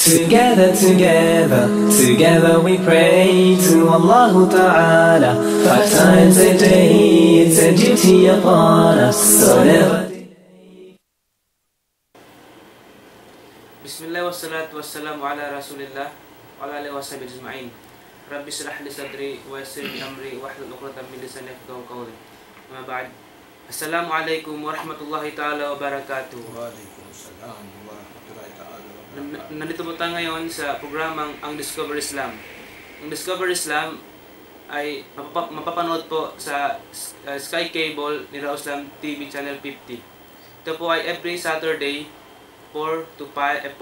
Together we pray to Allah Ta'ala. 5 times a day, it's a duty upon us, so never. Bismillah wassalatu wassalamu ala rasulillah wa ala alihi wa sahbihi ajma'in. Rabbi shrah li sadri wa yassir li amri wahlul 'uqdatam min lisani yafqahu qawli. Amma ba'd. Assalamu alaikum warahmatullahi ta'ala wabarakatuh. Waalaikumsalam warahmatullahi ta'ala wabarakatuh. Nandito po tayo ngayon sa programang Ang Discover Islam. Ang Discover Islam ay mapapanood po sa Sky Cable ni Rauslam TV Channel 50. Ito po ay every Saturday 4 to 6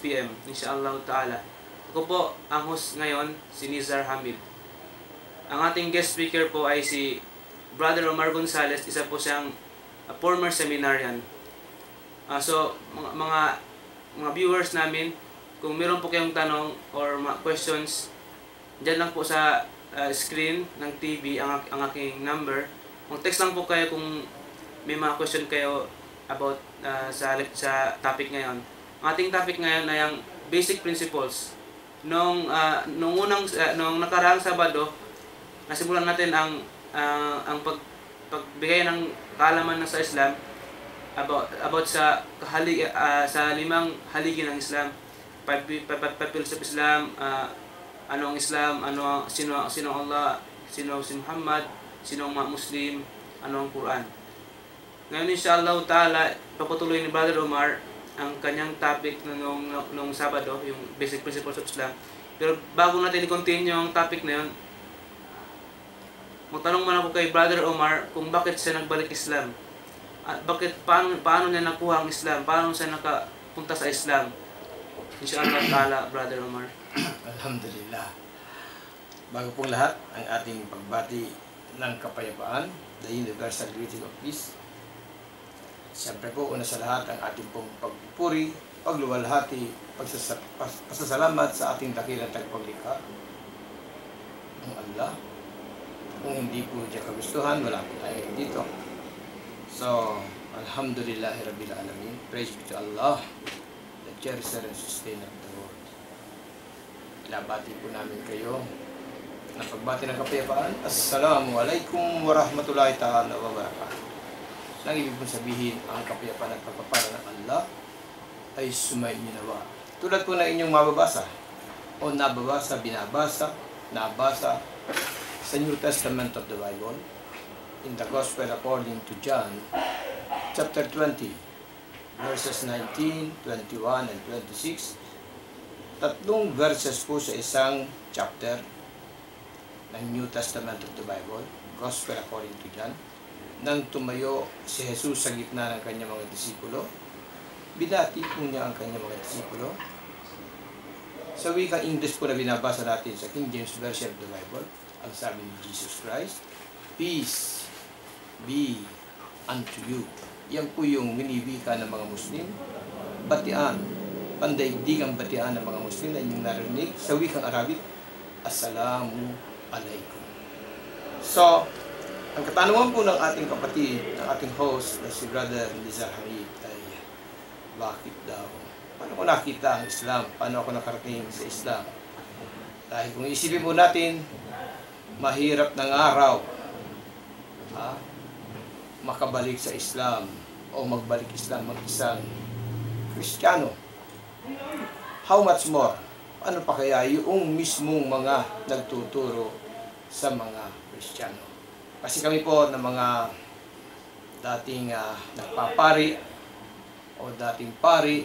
p.m. Inshallah ta'ala. Ako po ang host ngayon, si Nizar Hamid. Ang ating guest speaker po ay si Brother Omar Gonzales, isa po siyang former seminarian. So, mga viewers namin, kung meron po kayong tanong or mga questions, dyan lang po sa screen ng TV ang aking number. Mag-text lang po kayo kung may mga question kayo about sa topic ngayon. Ang ating topic ngayon ay ang basic principles. Nung nakaraang Sabado, nasimulan natin ang pagbigay ng kaalaman sa Islam about sa limang haligi ng Islam. Five pillars of Islam, ano ang Islam, sino Allah, sino si Muhammad, sino ang mga Muslim, ano ang Quran. Ngayon inshallah ta'ala, papatuloy ni Brother Omar ang kanyang topic nung Sabado, yung basic principles of Islam. Pero bago natin i-continue ang topic na yun, magtanong muna ako kay Brother Omar kung bakit siya nagbalik Islam. At paano niya nakuha ang Islam? Paano siya nakapunta sa Islam? Inshallah ta'ala, Brother Omar. Alhamdulillah. Bago pong lahat, ang ating pagbati ng kapayapaan, the universal greeting of peace. Siyempre po, una sa lahat, ang ating pong pagpupuri, pagluwalhati, pasasalamat sa ating dakilang tagapaglikha, ang Allah. Kung hindi po siya kagustuhan, wala po tayo dito. So, Alhamdulillahi Rabbil Alamin. Praise be to Allah, the cherisher and sustainer of the world. Ilabati po namin kayo ng pagbati ng kapayapaan. Assalamualaikum warahmatullahi ta'ala wabarakatuh. Nang ibig pong sabihin, ang kapayapaan at pagpapala ng Allah ay sumaininawa. Tulad po na inyong mababasa o binabasa sa New Testament of the Bible, in the Gospel according to John, chapter 20, verses 19, 21, and 26. Tatlong verses po sa isang chapter ng New Testament of the Bible, Gospel according to John. Nang tumayo si Jesus sa gitna ng kanyang mga disipulo, binati po niya ang kanyang mga disipulo. Sa wikang English po na binabasa natin sa King James Version of the Bible, ang sabi ni Jesus Christ, "Peace be unto you." Yan po yung minibika ng mga Muslim. Batian, pandaigdigang batian ng mga Muslim na inyong narinig sa wikang Arabic, Assalamu alaikum. So, ang katanungan po ng ating kapatid, ng ating host na si Brother Nizar Hamid ay, bakit daw? Paano ko nakita ang Islam? Paano ako nakarating sa Islam? Dahil kung isipin po natin, mahirap ng araw makabalik sa Islam o magbalik Islam mag-isang Kristiyano. How much more? Ano pa kaya yung mismong mga nagtuturo sa mga Kristiyano? Kasi kami po ng mga dating nagpapari o dating pari,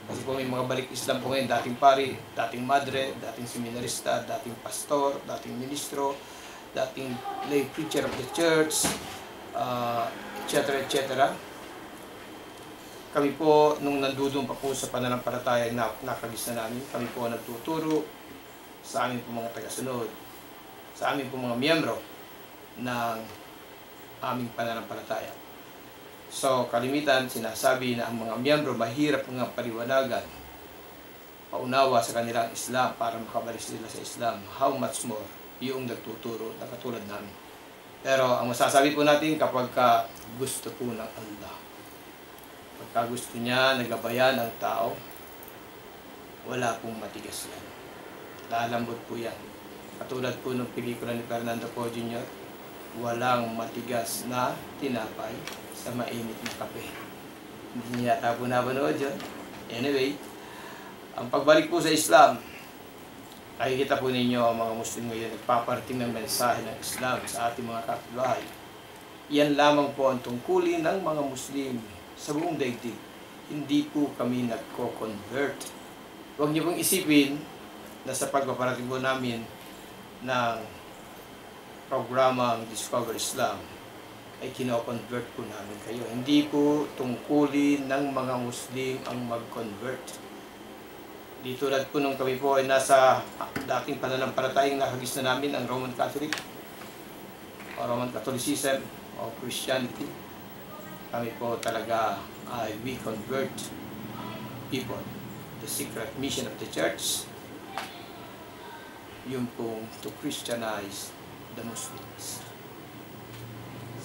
kasi po may mga balik Islam po ngayon, dating pari, dating madre, dating seminarista, dating pastor, dating ministro, dating lay preacher of the church, etc. etc. Kami po, nung nandudong pa po sa pananampalataya na nakagis na namin, kami po nagtuturo sa amin po mga tagasunod, sa amin po mga miyembro ng aming pananampalataya. So, kalimitan, sinasabi na ang mga miyembro mahirap nga paliwanagan, paunawa sa kanilang Islam para makabalik sila sa Islam. How much more yung nagtuturo na katulad namin. Pero ang masasabi po natin, kapag gusto po ng Allah, pagka gusto niya nagabayan ang tao, wala pong matigas yan. Lalambot po yan. Katulad po ng pelikula ni Fernando Poe Jr., walang matigas na tinapay sa mainit na kape. Hindi niya yata po napanood yun. Anyway, ang pagbalik po sa Islam, nakikita po ninyo ang mga Muslim ngayon nagpaparating ng mensahe ng Islam sa ating mga kapitbahay. Yan lamang po ang tungkulin ng mga Muslim sa buong daigdig. Hindi po kami nagko-convert. Huwag niyo pong isipin na sa pagpaparating po namin ng programang Discover Islam ay kino-convert po namin kayo. Hindi po tungkulin ng mga Muslim ang mag-convert. Di tulad po nung kami po ay nasa dating pananampalatayang nakagis na namin ang Roman Catholic o Roman Catholicism o Christianity. Kami po talaga ay we convert people. The secret mission of the church, yun po to Christianize the Muslims.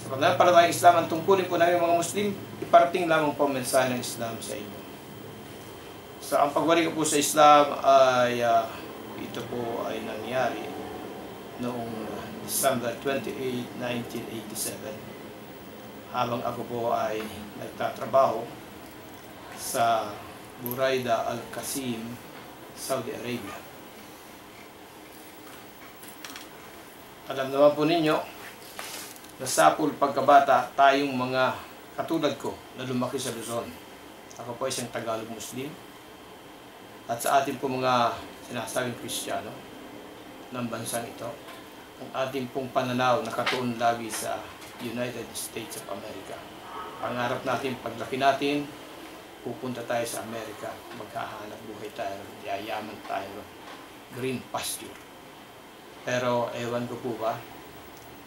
Sa pananampalatayang Islam, ang tungkulin po namin mga Muslim, iparating lamang po ang mensahe ng Islam sa inyo. So, ang pagbalik ko po sa Islam ay ito po ay nangyari noong December 28, 1987 habang ako po ay nagtatrabaho sa Buraida Al-Qasim, Saudi Arabia. Alam naman po ninyo na sapul pagkabata tayong mga katulad ko na lumaki sa Luzon. Ako po isang Tagalog Muslim. At sa ating po mga sinasabing Kristiyano ng bansang ito, ang ating pong pananaw nakatuon lagi sa United States of America. Pangarap natin, paglaki natin, pupunta tayo sa Amerika, maghahanap buhay tayo, yayaman tayo, green pasture. Pero ewan ko po ba,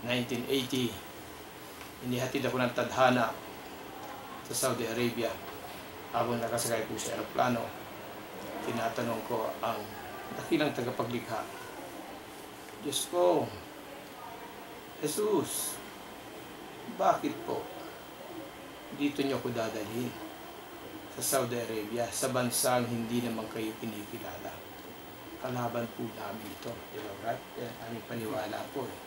1980, inihatid ako ng tadhana sa Saudi Arabia habang nakasakay po sa aeroplano. Tinatanong ko ang dakilang tagapaglikha, Diyos ko, Jesus, bakit po dito niyo ako dadalhin sa Saudi Arabia, sa bansang hindi naman kayo kinikilala? Kalaban po namin ito, di ba, right? Aming paniwala po eh.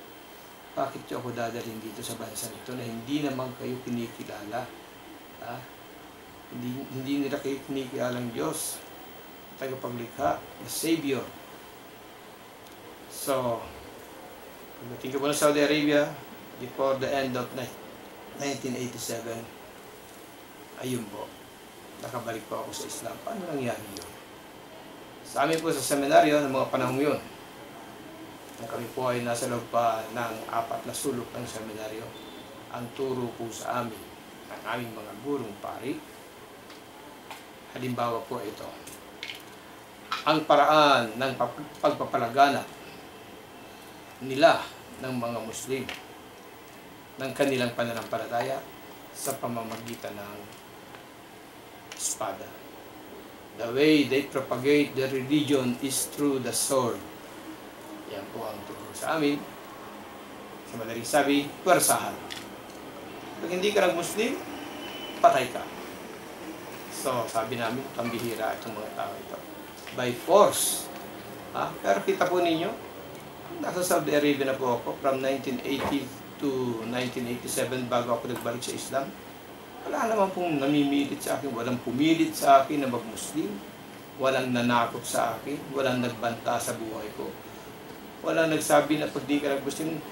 Bakit niyo ako dadalhin dito sa bansang ito na hindi naman kayo kinikilala? Ha? Hindi nila kayo kinikilalang Diyos, tagapaglikha, the Savior. So, pagdating ko po ng Saudi Arabia, before the end of 1987, ayun po, nakabalik po ako sa Islam. Paano nangyari yun? Sa amin po sa seminaryo ng mga panahon yun, nang kami po ay nasa loob pa ng 4 na sulok ng seminaryo, ang turo po sa amin ng aming mga gurong pari, halimbawa po ito, ang paraan ng pagpapalaganap nila ng mga Muslim ng kanilang pananampalataya sa pamamagitan ng espada. The way they propagate the religion is through the sword. Yan po ang turo sa amin. Sa madaling sabi, pwersahan. Pag hindi ka nag-Muslim, patay ka. So, sabi namin, pambihira itong mga tao ito. By force. Pero kita po ninyo, nasa Saudi Arabia na po ako from 1980 to 1987 bago ako nagbalik sa Islam. Wala naman pong namimilit sa akin, walang pumilit sa akin na mag-Muslim, walang nanakot sa akin, walang nagbanta sa buhay ko, walang nagsabi na pag di ka nag-Muslim,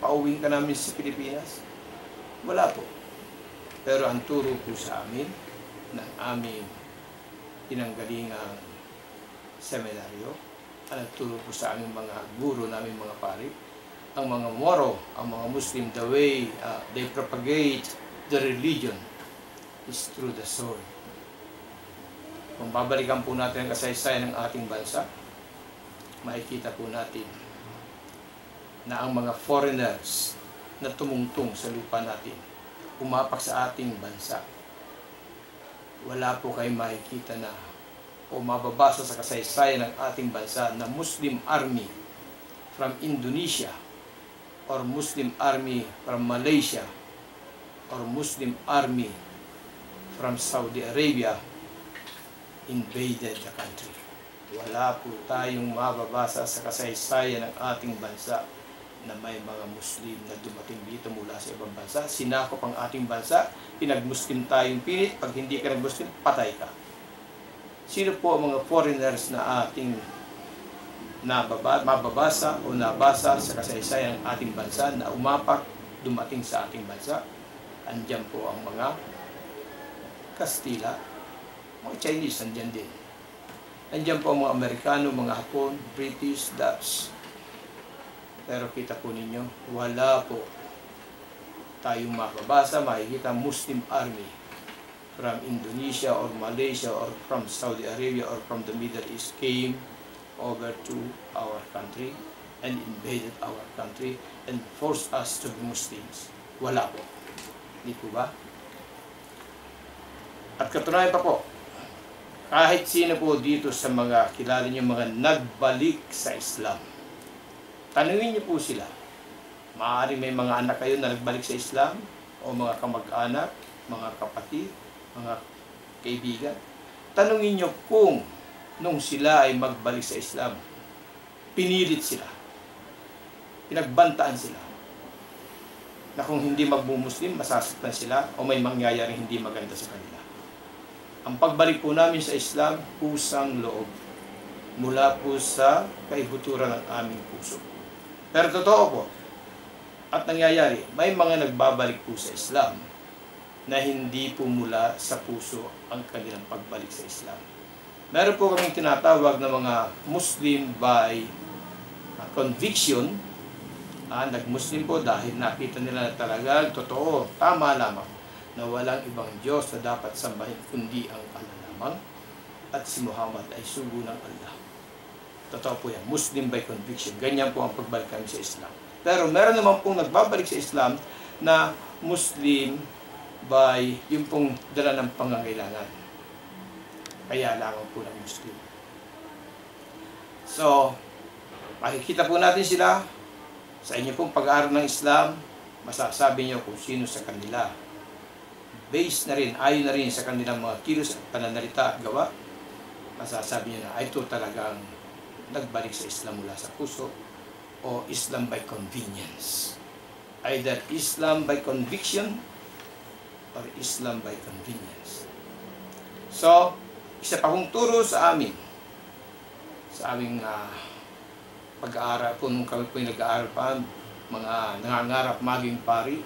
pauwing ka namin sa Pilipinas. Wala po. Pero ang turo po sa amin ng aming pinanggalingang seminaryo, ang nagturo po sa aming mga guro namin mga pari, ang mga moro, ang mga Muslim, the way they propagate the religion is through the sword. Kung babalikan po natin ang kasaysayan ng ating bansa, makikita po natin na ang mga foreigners na tumungtong sa lupa natin, umapak sa ating bansa, wala po kayong makikita na o mababasa sa kasaysayan ng ating bansa na Muslim army from Indonesia or Muslim army from Malaysia or Muslim army from Saudi Arabia invaded the country. wala po tayong mababasa sa kasaysayan ng ating bansa na may mga Muslim na dumating dito mula sa ibang bansa. Sinakop ang ating bansa, pinag-Muslim tayong pilit, pag hindi ka nag-Muslim, patay ka. Sino po ang mga foreigners na ating mababasa o nabasa sa kasaysayan ng ating bansa na umapak, dumating sa ating bansa? Andyan po ang mga Kastila, mga Chinese, andyan din. Andyan po ang mga Amerikano, mga Hapon, British, Dutch. Pero kita po ninyo, wala po tayong mababasa, makikita Muslim army from Indonesia or Malaysia or from Saudi Arabia or from the Middle East came over to our country and invaded our country and forced us to be Muslims. Wala po. Hindi po ba? At katunayan pa po, kahit sino po dito sa mga kilala niyo mga nagbalik sa Islam, tanungin niyo po sila. Maaaring may mga anak kayo na nagbalik sa Islam o mga kamag-anak, mga kapatid, mga kaibigan. Tanungin niyo kung nung sila ay magbalik sa Islam, pinilit sila, pinagbantaan sila, na kung hindi magmumuslim, masasaktan sila o may mangyayaring hindi maganda sa kanila. Ang pagbalik po namin sa Islam, pusang loob, mula po sa kaibuturan ng aming puso. Pero totoo po, at nangyayari, may mga nagbabalik po sa Islam na hindi po mula sa puso ang kanilang pagbalik sa Islam. Meron po kaming tinatawag na mga Muslim by conviction. Nag-Muslim po dahil nakita nila na talaga, totoo, tama lamang, na walang ibang Diyos na dapat sambahin kundi ang Allah lamang at si Muhammad ay sugo ng Allah. Totoo po yan, Muslim by conviction. Ganyan po ang pagbalik kami sa Islam. Pero meron naman pong nagbabalik sa Islam na Muslim by yung pong dala ng pangangailangan. Kaya lamang po ng Muslim. So, makikita po natin sila sa inyo pong pag-aaral ng Islam, masasabi niyo kung sino sa kanila. Based na rin, ayon na rin sa kanilang mga kilos at pananalita at gawa, masasabi niyo na ito talagang nagbalik sa Islam mula sa puso o Islam by convenience. Either Islam by conviction or Islam by convenience. So, isa pa kong turo sa amin, sa aming pag-aaral po, nung kami po yung nag-aaral pa, mga nangangarap maging pari,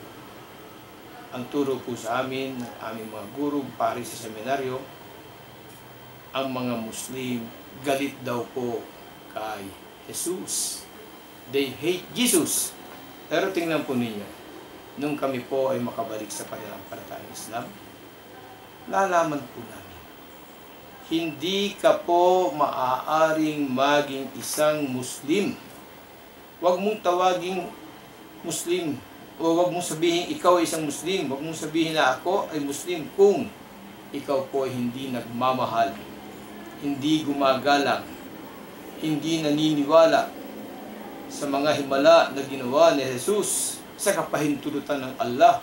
ang turo po sa amin, ng aming mga guru, pari sa seminaryo, ang mga Muslim, galit daw po kay Jesus. They hate Jesus. Pero tingnan po ninyo, nung kami po ay makabalik sa pananampalatayang Islam, lalaman po namin, hindi ka po maaaring maging isang Muslim. Huwag mong tawaging Muslim o huwag mong sabihin ikaw ay isang Muslim. Huwag mong sabihin na ako ay Muslim kung ikaw po ay hindi nagmamahal, hindi gumagalang, hindi naniniwala sa mga himala na ginawa ni Jesus sa kapahintulutan ng Allah.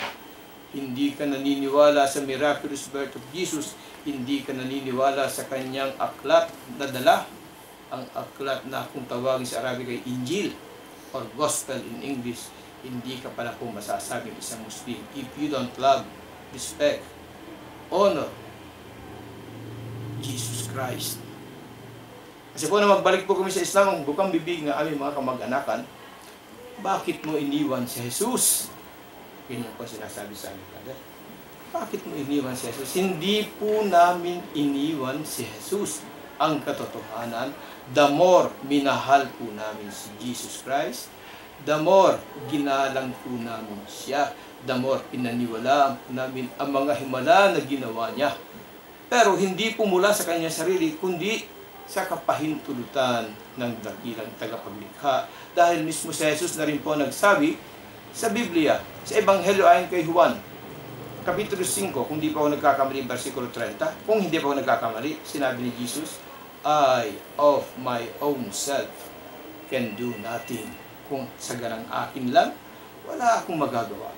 Hindi ka naniniwala sa miraculous birth of Jesus, hindi ka naniniwala sa kanyang aklat na dala, ang aklat na kung tawagin sa Arabic ay Injil or Gospel in English, hindi ka pala po masasabing isang Muslim if you don't love, respect, honor Jesus Christ. Kasi po na magbalik po kami sa Islam, ang bukang bibig ng aming mga kamag-anakan, bakit mo iniwan si Jesus? Ganyan po sinasabi sa amin, Father. Bakit mo iniwan si Jesus? Hindi po namin iniwan si Jesus. Ang katotohanan, the more minahal po namin si Jesus Christ, the more ginalang po namin siya, the more pinaniwalaan po namin ang mga himala na ginawa niya. Pero hindi po mula sa kanyang sarili, kundi sa kapahintulutan ng dakilang tagapaglikha. Dahil mismo si Jesus na rin po nagsabi sa Biblia, sa Ebanghelyo ayon kay Juan, Kapitulo 5, kung hindi pa ako nagkakamali, versikulo 30, kung hindi pa ako nagkakamali, sinabi ni Jesus, I of my own self can do nothing. Kung sa ganang akin lang, wala akong magagawa.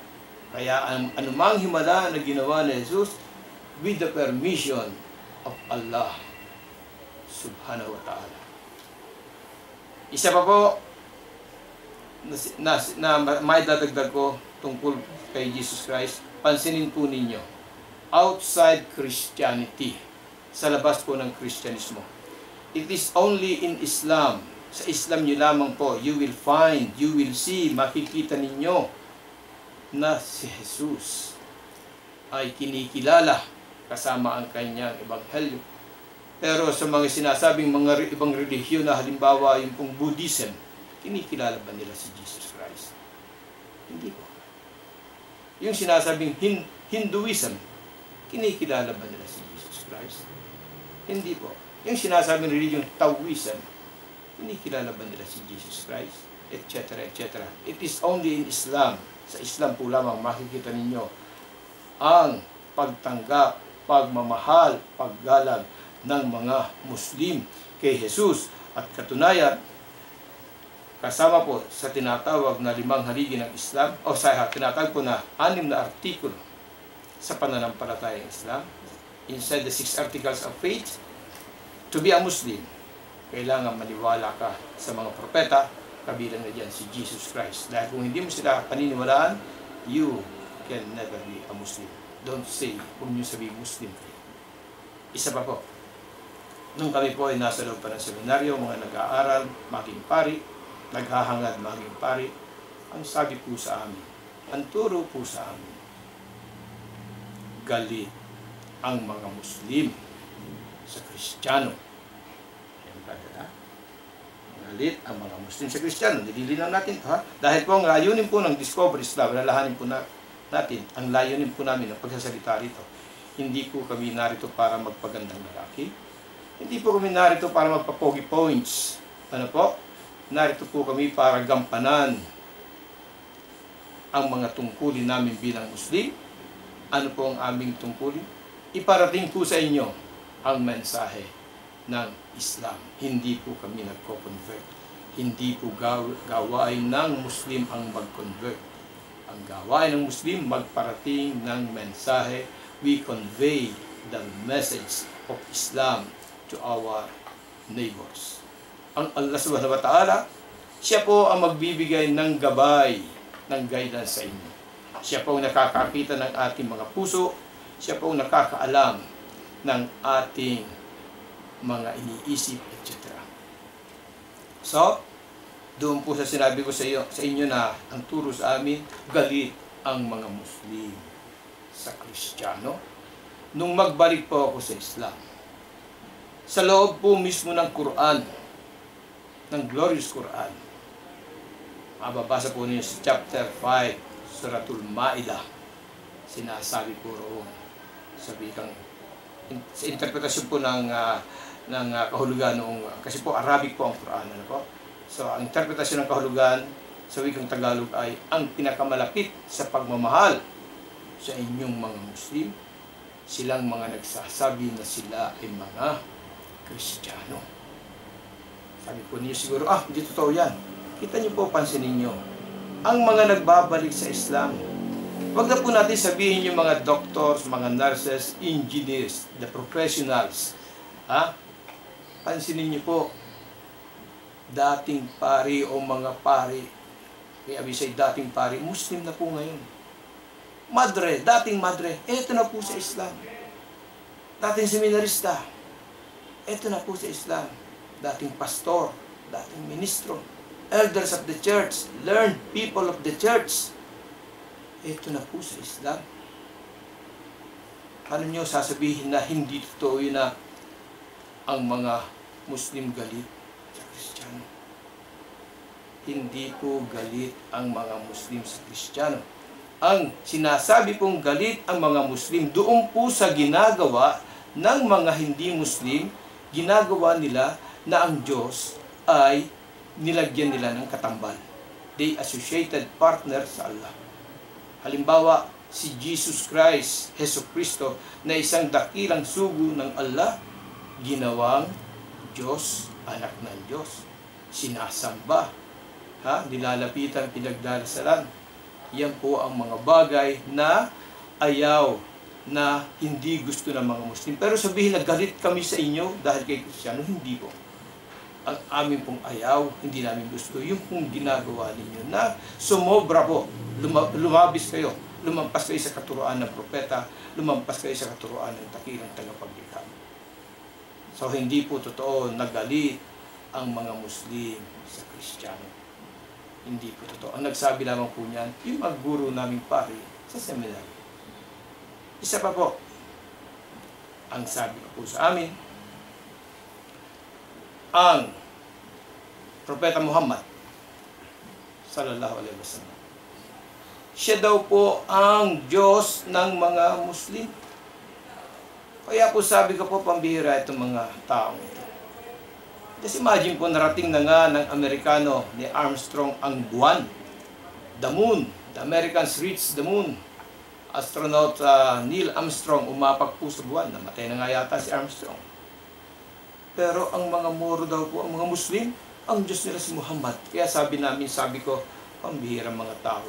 Kaya anumang himala na ginawa ni Jesus, with the permission of Allah, subhanahu wa ta'ala. Isa pa po na may dadagdag ko tungkol kay Jesus Christ, pansinin po ninyo, outside Christianity, sa labas po ng Kristyanismo, it is only in Islam, sa Islam nyo lamang po, you will see, makikita ninyo na si Jesus ay kinikilala kasama ang kanyang ebanghelyo. Pero sa mga sinasabing mga ibang relihiyon na halimbawa yung pong Buddhism, kinikilala ba nila si Jesus Christ? Hindi po. Yung sinasabing Hinduism, kinikilala ba nila si Jesus Christ? Hindi po. Yung sinasabing religion Taoism, kinikilala ba nila si Jesus Christ? Etc. etc. It is only in Islam. Sa Islam po lamang makikita ninyo ang pagtanggap, pagmamahal, paggalang ng mga Muslim kay Jesus. At katunayan, kasama po sa tinatawag na 5 haligi ng Islam, o sa tinatawag po na 6 na artikulo sa pananampalatayang Islam, inside the 6 articles of faith, to be a Muslim, kailangan maniwala ka sa mga propeta, kabilang na dyan si Jesus Christ. Dahil kung hindi mo sila paniniwalaan, you can never be a Muslim. Don't say, kung nyo sabihin Muslim. Isa pa po, nung kami po ay nasa loob pa ng seminaryo, mga nag-aaral, maging pari, naghahangad maging pari, ang sabi po sa amin, ang turo po sa amin, galit ang mga Muslim sa Kristiyano. Galit ang mga Muslim sa Kristiyano. Nililinaw natin ito, ha? Dahil po ang layunin po ng Discover Islam, lalahanin po natin, ang layunin po namin ng pagsasalita rito. Hindi po kami narito para magpagandang lalaki. Hindi po kami narito para magpapogi points. Ano po? Narito po kami para gampanan ang mga tungkulin namin bilang Muslim. Ano po ang aming tungkulin? Iparating po sa inyo ang mensahe ng Islam. Hindi po kami nagko-convert. Hindi po gawain ng Muslim ang mag-convert. Ang gawain ng Muslim magparating ng mensahe. We convey the message of Islam to our neighbors. Ang Allah subhanahu wa ta'ala, siya po ang magbibigay ng gabay, ng guidance sa inyo. Siya po ang nakakakita ng ating mga puso. Siya po ang nakakaalam ng ating mga iniisip, etc. So, doon po sa sinabi ko sa inyo na ang turo sa amin, galit ang mga Muslim sa Kristiyano. Nung magbalik po ako sa Islam, sa loob po mismo ng Quran, ng glorious Quran, mababasa po niyo sa chapter 5, Suratul Ma'idah, sinasabi po roon, sabi kang, sa interpretasyon po ng kahulugan noong, kasi po Arabic po ang Quran, ano po? So, ang interpretasyon ng kahulugan sa wikang Tagalog ay ang pinakamalapit sa pagmamahal sa inyong mga Muslim, silang mga nagsasabi na sila ay mga Kristiyano. Sabi po niyo siguro, hindi totoo yan. Kita niyo po, pansinin niyo, ang mga nagbabalik sa Islam, wag na po natin sabihin yung mga doctors, mga nurses, engineers, the professionals. Pansinin niyo po, dating pari o mga pari, kaya abisay dating pari, Muslim na po ngayon. Madre, dating madre, eto na po sa Islam. Dating seminarista, eto na po sa Islam. Dating pastor, dating ministro, elders of the church, learned people of the church, eto na po sa Islam. Ano nyo sasabihin na hindi totoo yun na ang mga Muslim galit sa Kristiyano? Hindi po galit ang mga Muslim sa Kristiyano. Ang sinasabi pong galit ang mga Muslim doon po sa ginagawa ng mga hindi Muslim, ginagawa nila na ang Diyos ay nilagyan nila ng katambal. They associated partner sa Allah. Halimbawa, si Jesus Christ, Hesus Kristo, na isang dakilang sugo ng Allah, ginawang Diyos, anak ng Diyos. Sinasamba, nilalapitan, pinagdarasalan. Yan po ang mga bagay na ayaw na hindi gusto ng mga Muslim. Pero sabihin na galit kami sa inyo dahil kay Kristiyano, hindi po. Ang amin pong ayaw, hindi namin gusto, yung pong ginagawa ninyo na sumobra po, lumabis kayo, lumampas kayo sa katuruan ng propeta, lumampas kayo sa katuruan ng dakilang tagapaglikha. So hindi po totoo na galit ang mga Muslim sa Kristiyano. Hindi po totoo. Ang nagsabi lamang po niyan, yung mga guro naming pari sa seminary. Isa pa po, ang sabi ko po sa amin, ang Propeta Muhammad sallallahu alaihi wasallam, siya daw po ang Diyos ng mga Muslim. Kaya po sabi ko po, pambihira itong mga taong ito. Just imagine po, narating na nga ng Amerikano ni Armstrong ang buwan, the moon. The Americans reached the moon. Astronaut Neil Armstrong umapak po sa buwan. Namatay na nga yata si Armstrong. Pero ang mga Moro daw po, ang mga Muslim, ang Diyos nila si Muhammad. Kaya sabi ko, pambihirang mga tao.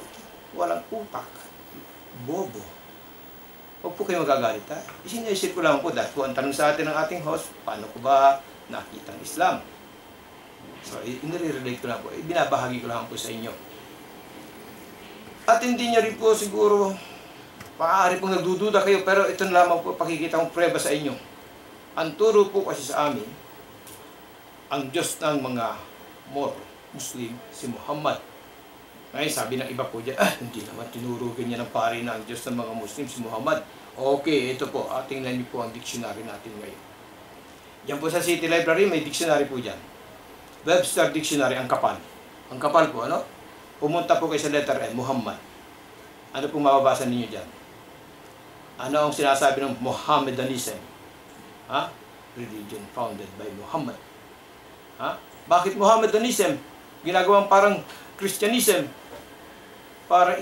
Walang utak. Bobo. Huwag po kayo magagalit ha. Isinaisip ko lang po, dahil po ang tanong sa atin ng ating host, paano ko ba nakita ang Islam? So, inire-relate ko lang po. Binabahagi ko lang po sa inyo. At hindi niya rin po siguro, maaari pong nagdududa kayo, pero ito na lamang po pakikita kong preba sa inyo. Ang turo po kasi sa amin, ang Diyos ng mga Moro, Muslim, si Muhammad. Ngayon sabi ng iba po dyan, hindi naman tinuro ganyan ng pari na ang Diyos ng mga Muslim, si Muhammad. Okay, ito po, tingnan niyo po ang dictionary natin ngayon. Diyan po sa City Library, may dictionary po dyan. Webster Dictionary, ang kapal. Ang kapal po, ano? Pumunta po kayo sa letter M, Muhammad. Ano pong mababasa ninyo dyan? Ano ang sinasabi ng Mohammedanism? Ha? Religion founded by Muhammad. Ha? Bakit Mohammedanism? Ginagawang parang Christianism. Parang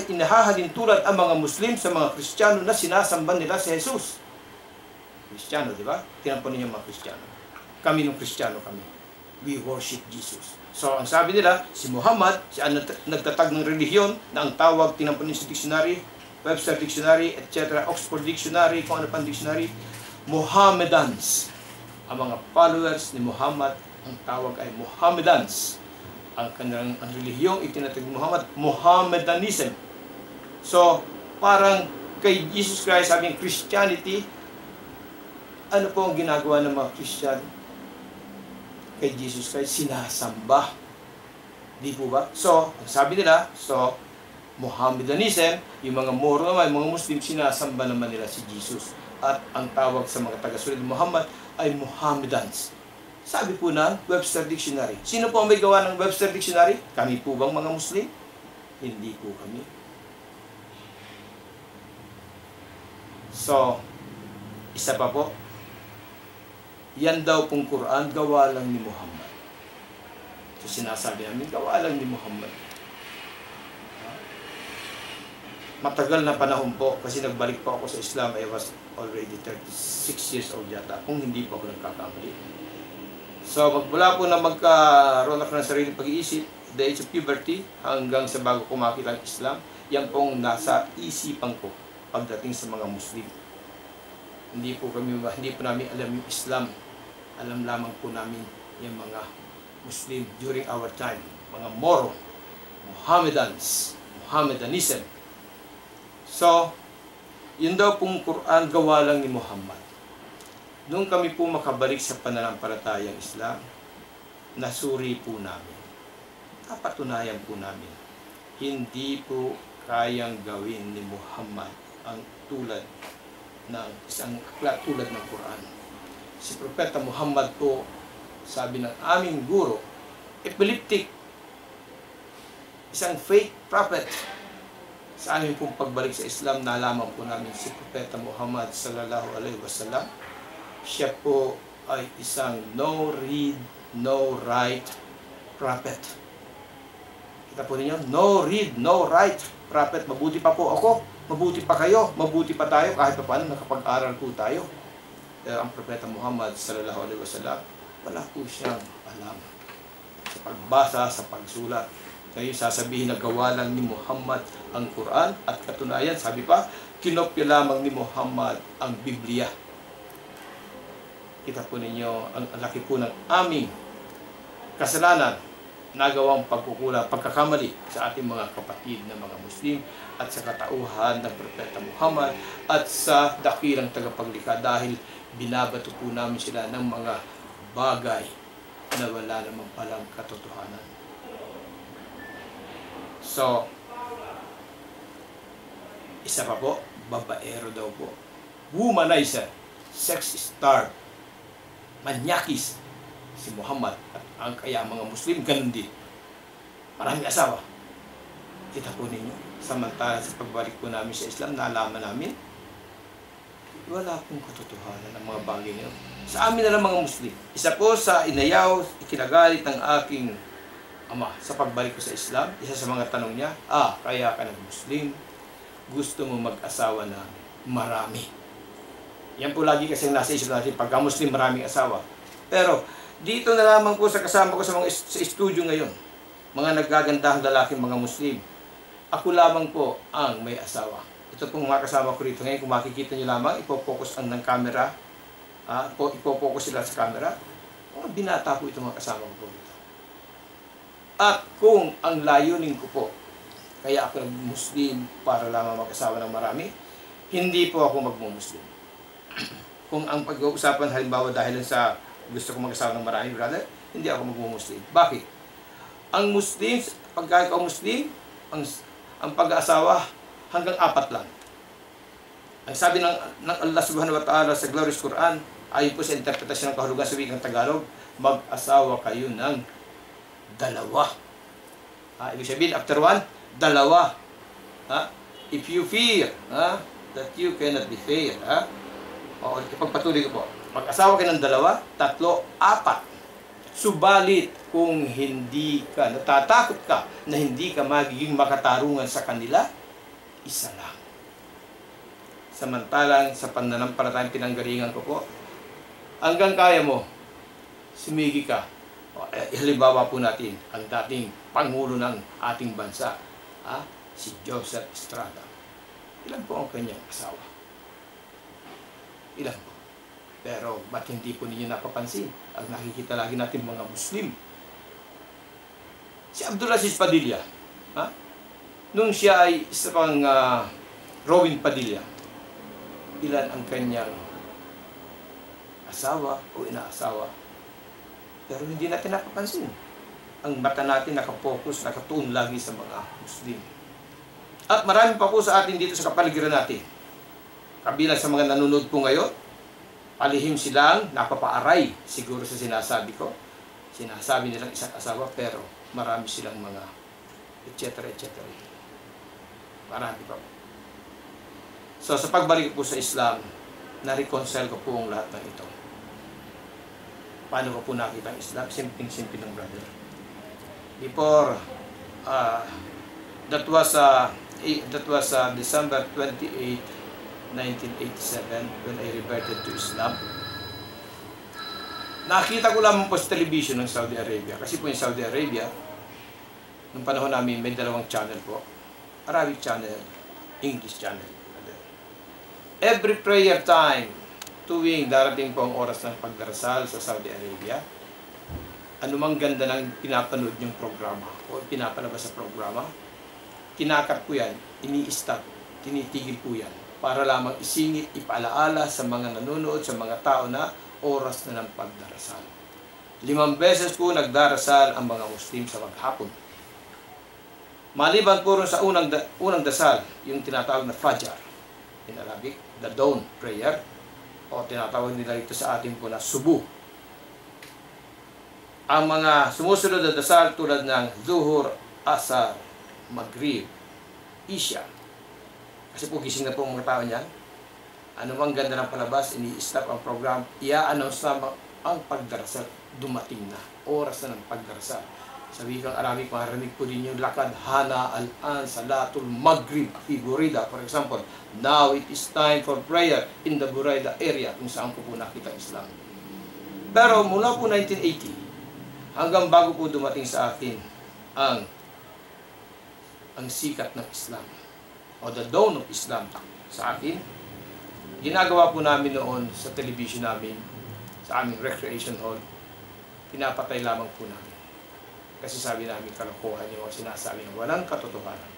inahahalin tulad ang mga Muslim sa mga Kristiyano na sinasamba nila si Jesus. Kristiyano, di ba? Tinampon ninyo mga Kristiyano. Kami nung Kristiyano kami. We worship Jesus. So, ang sabi nila, si Muhammad, siya nagtatag ng relihiyon na ang tawag, tinampon ninyo sa dictionary, Webster Dictionary, etc., Oxford Dictionary, kung ano pang dictionary, Mohammedans. Ang mga followers ni Muhammad, ang tawag ay Mohammedans. Ang kanilang relihiyong itinatag ni Muhammad, Mohammedanism. So, parang kay Jesus Christ, sabing Christianity, ano po ang ginagawa ng mga Christian? Kay Jesus Christ, sinasamba. Di po ba? So, ang sabi nila, Mohammedanism, yung mga Moro naman, yung mga Muslim, sinasamba naman nila si Jesus. At ang tawag sa mga taga-sunod ni Muhammad ay Mohammedans. Sabi po na Webster Dictionary. Sino po ang may gawa ng Webster Dictionary? Kami po bang mga Muslim? Hindi po kami. So, isa pa po, yan daw pong Quran, gawa lang ni Muhammad. So, sinasabi namin, gawa lang ni Muhammad. Matagal na panahon po, kasi nagbalik po ako sa Islam, I was already 36 years old yata, kung hindi po ako nagkakamali. So, magmula po na magkaroon ako ng sariling pag-iisip, the age of puberty, hanggang sa bago ko makita ang Islam, yan pong nasa isipan ko pagdating sa mga Muslim. Hindi po namin alam yung Islam. Alam lamang po namin yung mga Muslim during our time. Mga Moro, Mohammedans, Mohammedanism. So, yun daw pong Quran, gawa lang ni Muhammad. Nung kami po makabalik sa pananampalatayang Islam, nasuri po namin. Kapatunayan po namin. Hindi po kayang gawin ni Muhammad ang tulad ng isang aklat tulad ng Quran. Si Propeta Muhammad po, sabi ng aming guro, epileptic, isang fake prophet. Sa aming pong pagbalik sa Islam, nalaman po namin si Propeta Muhammad sallallahu alaihi wasallam, siya po ay isang no read, no write prophet. Kita po ninyo, no read, no write prophet. Mabuti pa po ako, mabuti pa kayo, mabuti pa tayo, kahit pa paano nakapag-aral po tayo. Pero ang Propeta Muhammad sallallahu alaihi wasallam, wala po siyang alam sa pagbasa, sa pagsulat. Ngayon sasabihin na gawa lang ni Muhammad ang Quran at katunayan, sabi pa, kinopya lamang ni Muhammad ang Biblia. Kita po ninyo ang laki po ng aming kasalanan, nagawang pagkakamali sa ating mga kapatid na mga Muslim at sa katauhan ng Propeta Muhammad at sa dakilang tagapaglikha dahil binabato po namin sila ng mga bagay na wala namang palang katotohanan. So, isa pa po, babaero daw po. Womanizer, sex starved, manyakis si Muhammad at ang kaya mga Muslim ganun din. Maraming asawa. Kita po ninyo, samantala sa pagbalik po namin sa Islam, naalaman namin, wala pong katotohanan ng mga bagay na yun. Sa amin na lang mga Muslim. Isa po sa inayaw, ikinagalit ng aking ama sa pagbalik ko sa Islam, isa sa mga tanong niya, kaya ka ng Muslim, gusto mo mag-asawa na marami. Yan po lagi kasi nasa isip natin, pagka Muslim maraming asawa. Pero dito na lamang po sa kasama ko sa studio ngayon, mga naggagandahang lalaking mga Muslim, ako lamang po ang may asawa. Ito pong mga kasama ko rito ngayon, kung makikita nyo lamang, ipopokus ang ng camera, ipopokus sila sa camera, mga binata po itong mga kasama ko po rito. At kung ang layunin ko po, kaya ako nag-Muslim para lamang mag-asawa ng marami, hindi po ako magmumuslim. Kung ang pag-uusapan halimbawa dahil sa gusto ko mag-asawa ng marami, brother, hindi ako magmumuslim. Bakit? Ang Muslims, pagka ikaw Muslim, ang pag-aasawa hanggang 4 lang. Ang sabi ng Allah subhanahu wa ta'ala sa glorious Quran, ayon po sa interpretasyon ng kahulugan sa wikang Tagalog, mag-asawa kayo ng 2. Ibig sabihin, after 1, 2. If you fear that you cannot be fair, o ipagpatuloy ko po, mag-asawa kayo ng 2, 3, 4. Subalit, kung hindi ka, natatakot ka na hindi ka magiging makatarungan sa kanila, 1 lang. Samantalang sa pananampalatayang pinanggalingan ko po, hanggang kaya mo, sumigi ka. Halimbawa po natin ang dating Pangulo ng ating bansa, si Joseph Estrada. Ilan po ang kanyang asawa? Ilan po? Pero ba't hindi po ninyo napapansin? Ang nakikita lagi natin mga Muslim. Si Abdulaziz Padilla, nung siya ay isa pang Rowin Padilla, ilan ang kanyang asawa o inaasawa? Pero hindi natin napapansin. Ang mata natin nakapokus, nakatuon lagi sa mga Muslim. At marami pa po sa atin dito sa kapaligiran natin. Kabilang sa mga nanonood po ngayon, palihim silang napapaaray siguro sa sinasabi ko. Sinasabi nilang isang asawa, pero marami silang mga etc. Marami pa po. So sa pagbalik po sa Islam, na-reconcile ko po ang lahat ng ito. Paano ko po nakita ang Islam? Simpleng-simple ng brother. Before, that was December 28, 1987 when I reverted to Islam. Nakita ko lamang po sa television ng Saudi Arabia. Kasi po yung Saudi Arabia, nung panahon namin may 2 channel po. Arabic channel, English channel. Every prayer time, tuwing darating po ang oras ng pagdarasal sa Saudi Arabia, anumang ganda ng pinapanood yung programa o pinapalabas sa programa, kinakat po yan, ini-stop, tinitigil po yan, para lamang isingit, ipaalaala sa mga nanonood, sa mga tao na oras na ng pagdarasal. 5 beses po nagdarasal ang mga Muslim sa maghapon. Maliban po rin sa unang dasal, yung tinatawag na Fajr, in Arabic, the dawn prayer, o tinatawag nila ito sa atin po na subu. Ang mga sumusunod na dasal tulad ng Zuhur, Asar, Maghrib, Isya. Kasi po gising na po ang mga tao niyan. Ano mang ganda ng palabas, ini-stop ang program, i-announce na ang pagdarasal. Dumating na. Oras na ng pagdarasal. Sa wikang Arabic, marinig po din yung lakad, Hana al-an salatul Maghrib fi Burida. For example, now it is time for prayer in the Burida area, kung saan ko po nakita Islam. Pero mula po 1980, hanggang bago po dumating sa atin ang ang sikat ng Islam o the dawn of Islam sa akin. Ginagawa po namin noon sa television namin, sa aming recreation hall, pinapatay lamang po namin. Kasi sabi namin, kalokohan yung sinasabi ng walang katotohanan.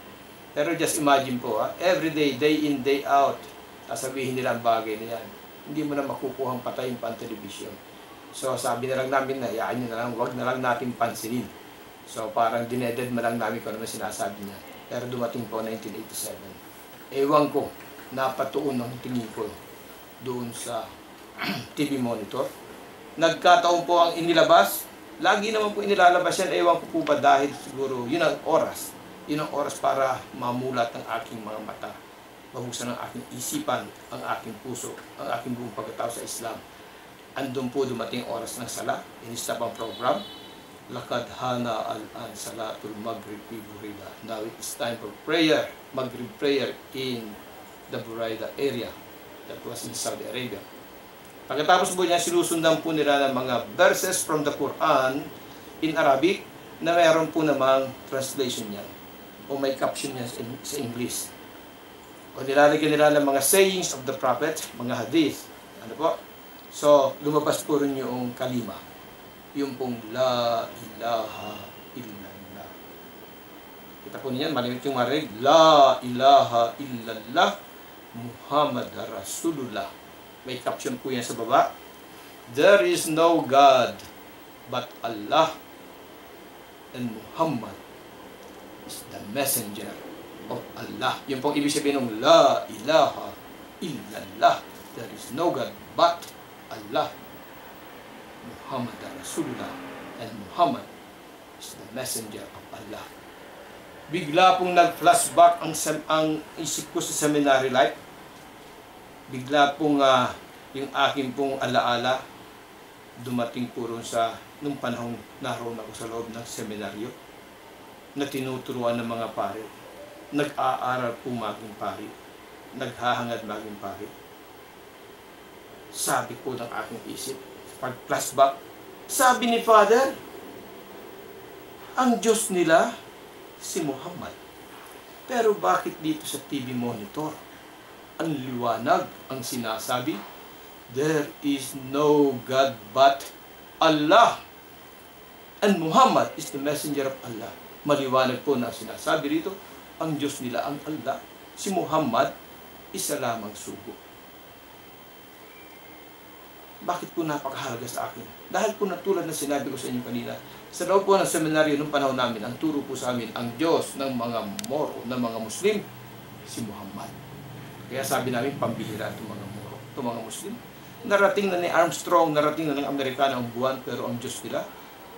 Pero just imagine po, every day, day in, day out, sasabihin nila ang bagay na yan. Hindi mo na makukuhang patayin pa ang television. So sabi na lang namin na, yaan nyo na lang, wag na lang natin pansinin. So parang dineded mo lang namin kung ano sinasabi niya. Pero dumating po 1987. Ewan ko, napatuon ang tingin ko doon sa TV monitor. Nagkataon po ang inilabas. Lagi naman po inilalabas yan. Ewan ko po ba dahil siguro yun ang oras. Yun ang oras para mamulat ang aking mga mata. Mahusan ang aking isipan, ang aking puso, ang aking buong pagkatao sa Islam. Andun po dumating oras ng sala. Inistap ang program. Lakad hana al-an salatul maghrib fi Burayda. Now it is time for prayer. Maghrib prayer in the Burayda area. That was in Saudi Arabia. Pagkatapos po niya, sinusundan po nila ng mga verses from the Quran in Arabic na mayroon po namang translation niya o may caption niya sa English. O nilalagyan nila ng mga sayings of the Prophet, mga hadith. Ano po? So, lumabas po rin yung kalima. Yung pong La ilaha illallah. Kita po niyan, malimit yung marinig. La ilaha illallah Muhammad Rasulullah. May caption po yan sa baba. There is no God but Allah, and Muhammad is the messenger of Allah. Yung pong ibig sabihin ng La ilaha illallah. There is no God but Allah, Muhammad Rasulullah, and Muhammad is the messenger of Allah. Bigla pong nag-flashback ang isip ko sa seminary life. Bigla pong yung aking pong alaala dumating po ron sa nung panahong naroon ako sa loob ng seminaryo na tinuturuan ng mga pare. Nag-aaral po maging pare. Naghahangad maging pare. Sabi po ng aking isip, pag-flashback, sabi ni Father, ang Diyos nila si Muhammad. Pero bakit dito sa TV monitor? Ang liwanag ang sinasabi, there is no God but Allah, and Muhammad is the messenger of Allah. Maliwanag po na sinasabi rito, ang Diyos nila ang Allah, si Muhammad, isa lamang sugo. Bakit po napakahalaga sa akin? Dahil po natulad na sinabi ko sa inyo kanina, sa loob po ng seminaryo nung panahon namin, ang turo po sa amin, ang Diyos ng mga Moro, ng mga Muslim, si Muhammad. Kaya sabi namin, pambihira itong mga Moro, itong mga Muslim. Narating na ni Armstrong, narating na ng Amerikano ang buwan, pero ang Diyos nila,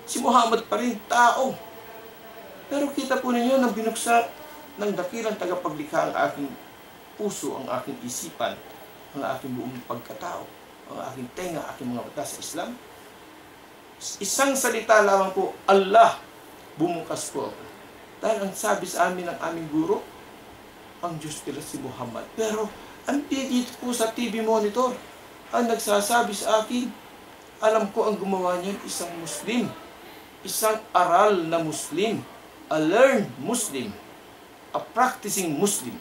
si Muhammad pa rin, tao. Pero kita po ninyo, nang binuksan ng dakilang tagapaglikha ang aking puso, ang aking isipan, ang aking buong pagkatao, ang aking tenga, aking mga mata sa Islam. Isang salita lamang po, Allah, bumukas po ako. Dahil ang sabi sa amin ng aming guro, ang Diyos nila si Muhammad. Pero, ang dito po sa TV monitor, ang nagsasabi sa akin, alam ko ang gumawa niyan, isang Muslim, isang aral na Muslim, a learned Muslim, a practicing Muslim.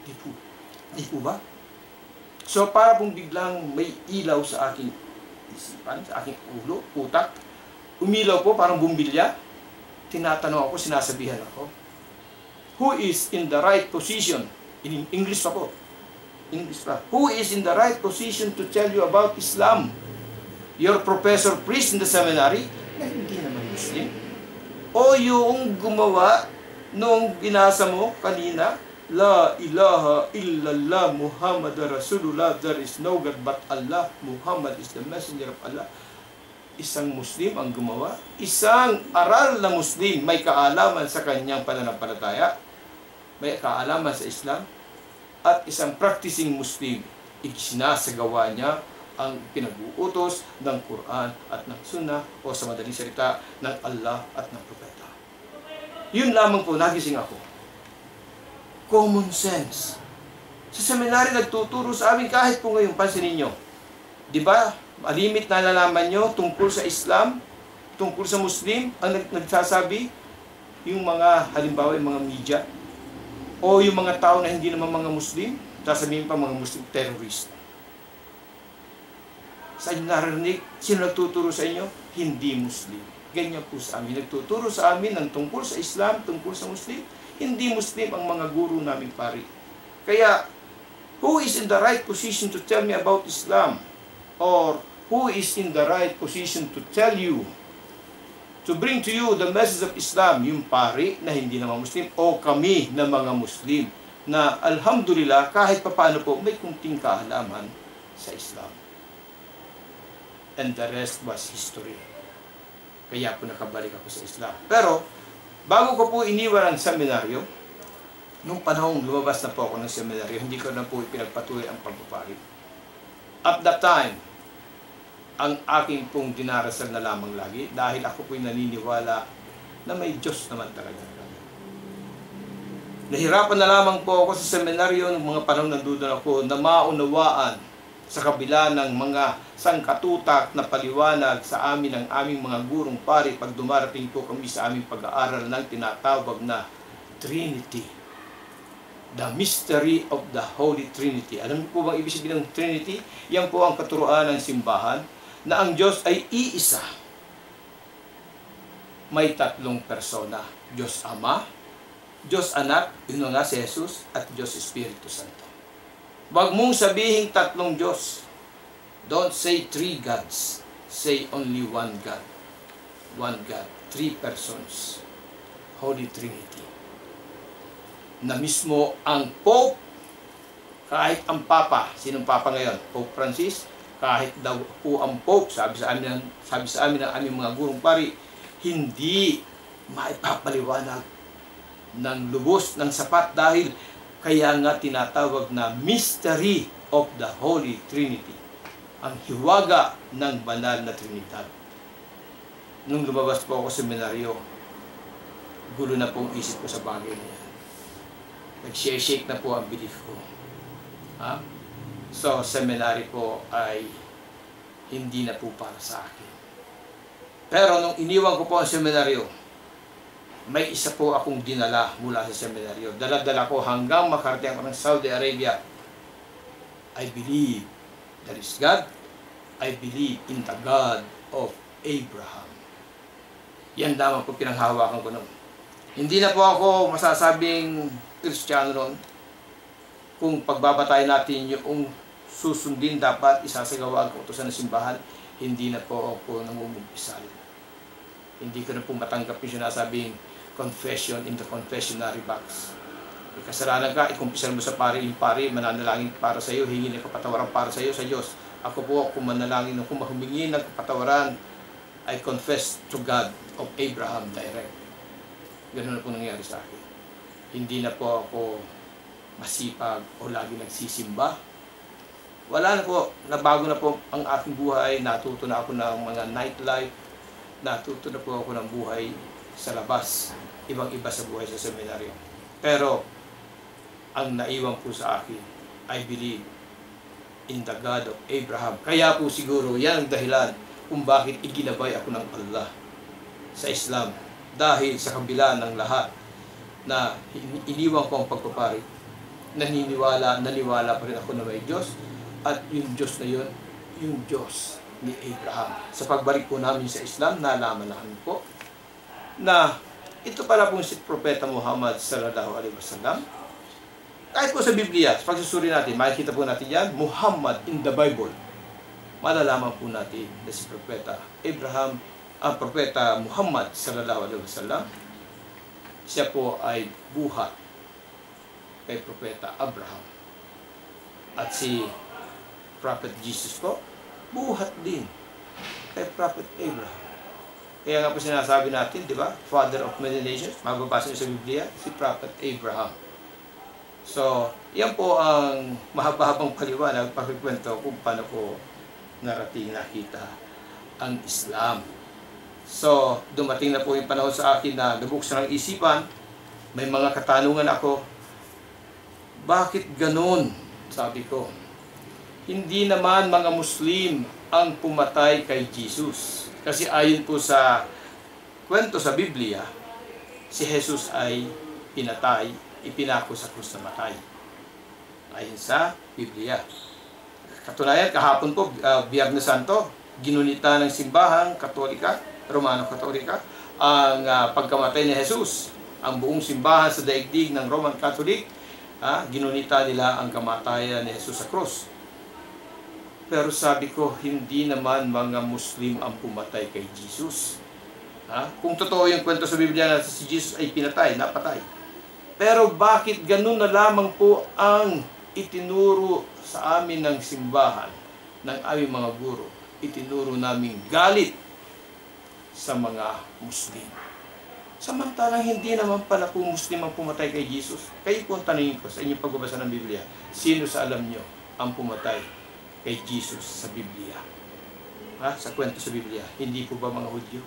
Di po ba? So, para pong biglang may ilaw sa aking isipan, sa aking ulo, utak, umilaw po, parang bumbilya, tinatanong ako, sinasabihan ako, who is in the right position? In English pa po. English pa. Who is in the right position to tell you about Islam? Your professor priest in the seminary, na hindi naman Muslim? O yung gumawa nung binasa mo kanina, La ilaha illallah Muhammad Rasulullah, there is no God but Allah, Muhammad is the messenger of Allah. Isang Muslim ang gumawa, isang aral na Muslim, may kaalaman sa kanyang pananampalataya, may kaalaman sa Islam, at isang practicing Muslim, isinasagawa niya ang pinag-uutos ng Quran at ng Sunnah, o sa madaling salita, ng Allah at ng Propeta. Yun lamang po, nagising ako. Common sense. Sa seminary nagtuturo sa amin, kahit po ngayon, pansinin nyo. Di ba? Malimit na nalaman nyo tungkol sa Islam, tungkol sa Muslim, ang nagsasabi, yung mga, halimbawa yung mga media, o yung mga tao na hindi naman mga Muslim, sasabihin pa mga Muslim terrorist. Sa inyo narinig, sino nagtuturo sa inyo? Hindi Muslim. Ganyan po sa amin. Nagtuturo sa amin ng tungkol sa Islam, tungkol sa Muslim. Hindi Muslim ang mga guru naming pari. Kaya, who is in the right position to tell me about Islam? Or who is in the right position to tell you, to bring to you the message of Islam? Yung pari na hindi naman Muslim o kami na mga Muslim na alhamdulillah kahit papaano po may kunting kaalaman sa Islam. And the rest was history. Kaya po nakabalik ako sa Islam. Pero, bago ko po iniwan ang seminaryo, nung panahong lumabas na po ako ng seminaryo, hindi ko na po pinagpatuloy ang pagpapari. At that time, ang aking pong dinarasal na lamang lagi, dahil ako po'y naniniwala na may Diyos naman talaga. Nahirapan na lamang po ako sa seminaryo ng mga panahon nandoon ako na maunawaan sa kabila ng mga sangkatutak na paliwanag sa amin ng aming mga gurong pari pag dumarating po kami sa aming pag-aaral ng tinatawag na Trinity. The mystery of the Holy Trinity. Alam niyo po bang ibig sabihin ng Trinity? Yan po ang katuruan ng simbahan na ang Diyos ay iisa. May tatlong persona. Diyos Ama, Diyos Anak, yun nga si Jesus, at Diyos Espiritu Santo. Wag mong sabihin tatlong Diyos. Don't say three gods. Say only one God. One God. Three persons. Holy Trinity. Na mismo ang Pope, kahit ang Papa, sinong Papa ngayon? Pope Francis, kahit daw po ang Pope, sabi sa amin ng aming mga gurong pari, hindi maipapaliwanag ng lubos, ng sapat dahil kaya nga tinatawag na mystery of the Holy Trinity. Ang hiwaga ng banal na Trinidad. Nung lumabas po ako sa seminaryo, gulo na pong isip ko sa bagay niya. Nag-shake na po ang belief ko. Ha? So, seminary po ay hindi na po para sa akin. Pero nung iniwan ko po ang seminaryo, may isa po akong dinala mula sa seminaryo. Dala-dala ko hanggang makarating ako ng Saudi Arabia. I believe there is God. I believe in the God of Abraham. Yan lamang po pinanghahawakan ko noon. Hindi na po ako masasabing Kristiyano noon. Kung pagbabatayin natin yung susundin dapat isasagawa ang kautusan ng simbahan, hindi na po ako namumugpisal. Hindi ko na po matanggap yung sinasabing confession in the confessionary box. May kasalanan ka, ikumpisal mo sa pari, yung pari, mananalangin para sa iyo, hingi ng kapatawaran para sa iyo sa Diyos. Ako po, kung manalangin, kung humingi ng kapatawaran, I confess to God of Abraham direct. Ganun na po nangyari sa akin. Hindi na po ako masipag o lagi nagsisimba. Wala na po, nabago na po ang aking buhay, natuto na ako ng mga nightlife, natuto na po ako ng buhay sa labas, ibang-iba sa buhay sa seminaryo. Pero, ang naiwan po sa akin, I believe in the God of Abraham. Kaya po siguro, yan ang dahilan kung bakit iginabay ako ng Allah sa Islam. Dahil sa kabila ng lahat na iniwan ko ang pagpapari, naniwala pa rin ako na may Diyos, at yung Diyos na yun, yung Diyos ni Abraham. Sa pagbalik po namin sa Islam, nalaman namin po na ito pala pong si Propeta Muhammad sallallahu alaihi wasallam. Kahit po sa Biblia, sa pagsusuri natin, makikita po natin yan, Muhammad in the Bible. Malalaman po natin na si Propeta Abraham, ang Propeta Muhammad sallallahu alaihi wasallam, siya po ay buhat kay Propeta Abraham. At si Prophet Jesus po, buhat din kay Prophet Abraham. Kaya nga po sinasabi natin, di ba? Father of many nations. Mababasa niyo sa Biblia, si Prophet Abraham. So, yan po ang mahaba-habang paliwanag, pagkikwento kung paano po narating nakita ang Islam. So, dumating na po yung panahon sa akin na nabuksan ang isipan, may mga katanungan ako, bakit ganun? Sabi ko, hindi naman mga Muslim ang pumatay kay Jesus. Kasi ayon po sa kwento sa Biblia, si Jesus ay pinatay, ipinako sa krus na matay. Ayon sa Biblia. Katunayan, kahapon po, Biyernes Santo, ginunita ng simbahang Katolika, Romano Katolika, ang pagkamatay ni Jesus. Ang buong simbahan sa daigdig ng Roman Catholic, ginunita nila ang kamatayan ni Jesus sa krus. Pero sabi ko, hindi naman mga Muslim ang pumatay kay Jesus. Kung totoo yung kwento sa Biblia na si Jesus ay pinatay, napatay. Pero bakit ganun na lamang po ang itinuro sa amin ng simbahan, ng aming mga guro? Itinuro namin galit sa mga Muslim. Samantalang hindi naman pala po Muslim ang pumatay kay Jesus. Kayo po ang tanongin ko sa inyong pagbabasa ng Biblia, sino sa alam nyo ang pumatay kay Jesus sa Biblia? Sa kwento sa Biblia, hindi po ba mga Hudyo?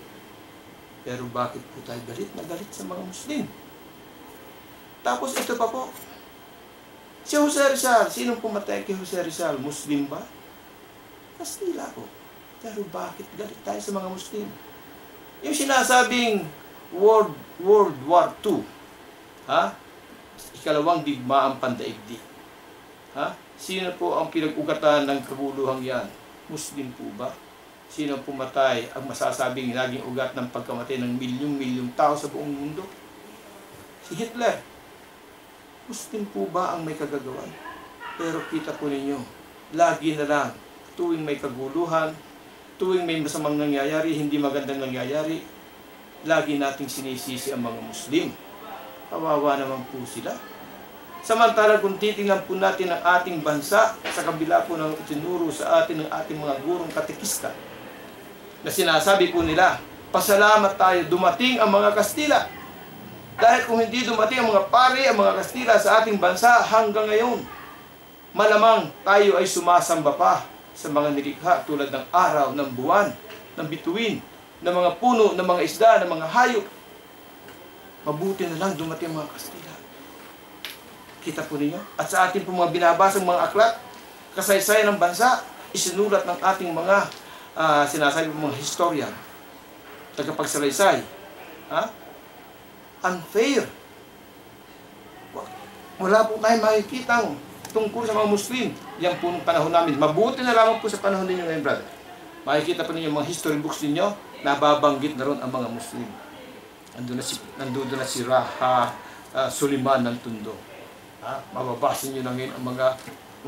Pero bakit po tayo galit na galit sa mga Muslim? Tapos ito pa po, si Jose Rizal, sinong pumatay kay Jose Rizal? Muslim ba? Kastila po. Pero bakit galit tayo sa mga Muslim? Yung sinasabing World War II, ikalawang digmaang pandaigdig. Sino po ang pinag-ugatan ng kaguluhang yan? Muslim po ba? Sino ang pumatay ang masasabing naging ugat ng pagkamatay ng milyong-milyong tao sa buong mundo? Si Hitler. Muslim po ba ang may kagagawan? Pero kita po ninyo, lagi na lang, tuwing may kaguluhan, tuwing may masamang nangyayari, hindi magandang nangyayari, lagi nating sinisisi ang mga Muslim. Kawawa naman po sila. Samantala kung titingnan po natin ang ating bansa, sa kabila po ng itinuro sa atin ng ating mga gurong katekista, na sinasabi po nila, pasalamat tayo, dumating ang mga Kastila. Dahil kung hindi dumating ang mga pari, ang mga Kastila sa ating bansa hanggang ngayon, malamang tayo ay sumasamba pa sa mga nilikha tulad ng araw, ng buwan, ng bituin, ng mga puno, ng mga isda, ng mga hayop. Mabuti na lang dumating ang mga Kastila. Kita po ninyo? At sa ating po mga binabasang mga aklat, kasaysayan ng bansa, isinulat ng ating mga sinasabi po mga historian, tagapagsalaysay. Unfair. Wala po tayong makikitang tungkol sa mga Muslim. Yan po nung panahon namin. Mabuti na lamang po sa panahon ninyo ngayon, brother. Makikita po ninyo mga history books ninyo, nababanggit na ron ang mga Muslim. Nandun na si Raha Suliman ng Tundo. Mababasa nyo na ngayon ang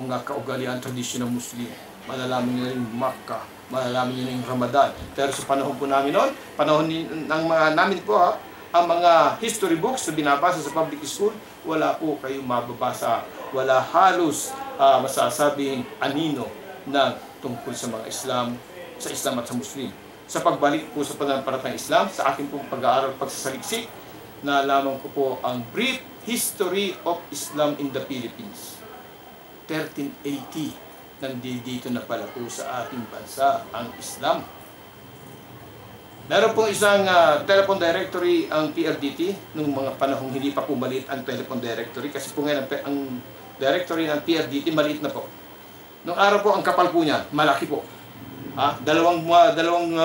mga kaugalian, tradisyon ng Muslim. Malalaman nyo na yung Makkah, malalaman nyo na yung Ramadan. Pero sa panahon po namin noon, panahon ng mga namin po ang mga history books na binabasa sa public school, wala po kayong mababasa. Wala halos masasabing anino na tungkol sa mga Islam, sa Islam at sa Muslim. Sa pagbalik po sa pananampalatayang Islam, sa aking pong pag-aaral pagsasaliksik, nalaman ko po ang Brief History of Islam in the Philippines. 1380, nandito na pala po sa ating bansa ang Islam. Meron pong isang telephone directory ang PLDT nung mga panahong hindi pa po maliit ang telephone directory, kasi po ngayon ang directory ng PLDT maliit na po. Nung araw po ang kapal po niya, malaki po. Dalawang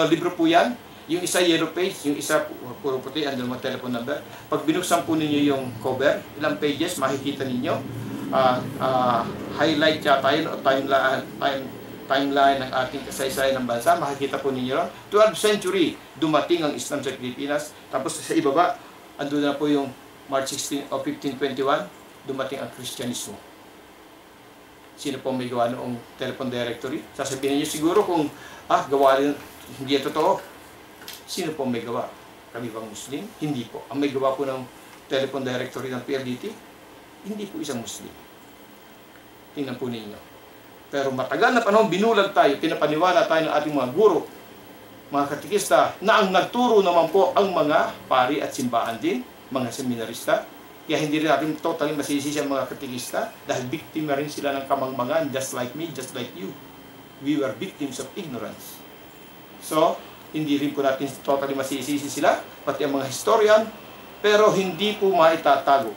libro po yan. Yung isa yellow page, yung isa puro puti, andun mga telephone number. Pag binuksan po ninyo yung cover, ilang pages, makikita ninyo. Highlight yata yun, o timeline ng ating kasaysayan ng bansa, makikita po ninyo. 12th century, dumating ang Islam sa Pilipinas. Tapos sa ibaba, andun na po yung March 16 o 1521, dumating ang Kristyanismo. Sino po may gawa noong telephone directory? Sasabihin niyo siguro kung gawa rin, hindi ito totoo. Sino po may gawa? Kami bang Muslim? Hindi po. Ang may gawa po ng telephone directory ng PLDT, hindi po isang Muslim. Tingnan po ninyo. Pero matagal na panahon, binulag tayo, pinapaniwala tayo ng ating mga guro, mga katikista, na ang nagturo naman po ang mga pari at simbahan din, mga seminarista. Kaya hindi rin natin totally masisisi ang mga katikista dahil biktima rin sila ng kamangmangan, just like me, just like you. We were victims of ignorance. So, hindi rin po natin totally masisisi sila, pati ang mga historian, pero hindi po maitatago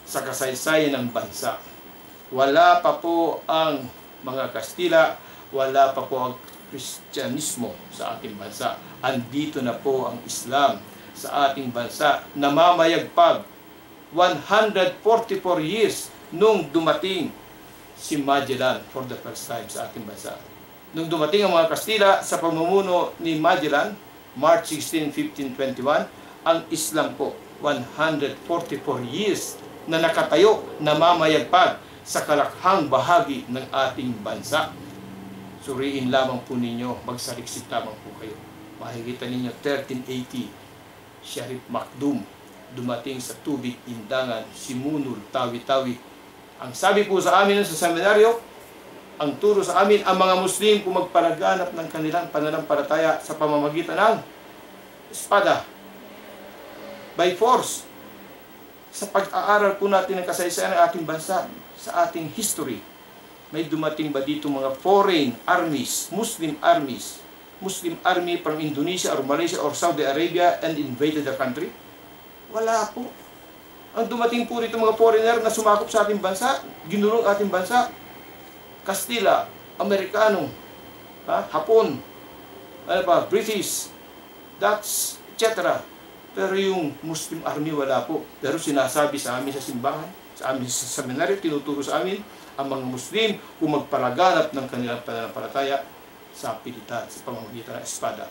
sa kasaysayan ng bansa. Wala pa po ang mga Kastila, wala pa po ang Kristyanismo sa ating bansa. Andito na po ang Islam. sa ating bansa. Namamayagpag 144 years nung dumating si Magellan for the first time sa ating bansa. Nung dumating ang mga Kastila sa pamumuno ni Magellan, March 16, 1521, ang Islam po 144 years na nakatayo, namamayagpag sa kalakhang bahagi ng ating bansa. Suriin lamang po ninyo, magsaliksik lamang po kayo. Makikita ninyo 1380, Sharif Makdum dumating sa tubig indangan, simunul, tawi-tawi. Ang sabi po sa amin sa seminaryo, ang turo sa amin, ang mga Muslim kung magpalaganap ng kanilang pananampalataya sa pamamagitan ng espada, by force. Sa pag-aaral po natin ng kasaysayan ng ating bansa, sa ating history, may dumating ba dito mga foreign armies, Muslim army from Indonesia or Malaysia or Saudi Arabia and invaded the country? Wala po. Ang dumating po rito mga foreigner na sumakop sa ating bansa, ginulong ating bansa, Kastila, Amerikano, Hapon, British, Dutch, etc. Pero yung Muslim army wala po. Pero sinasabi sa amin sa simbahan, sa amin sa seminaryo, tinuturo sa amin, ang mga Muslim kung magpalaganap ng kanilang pananampalataya sa pilitan, sa pamamagitan ng espada.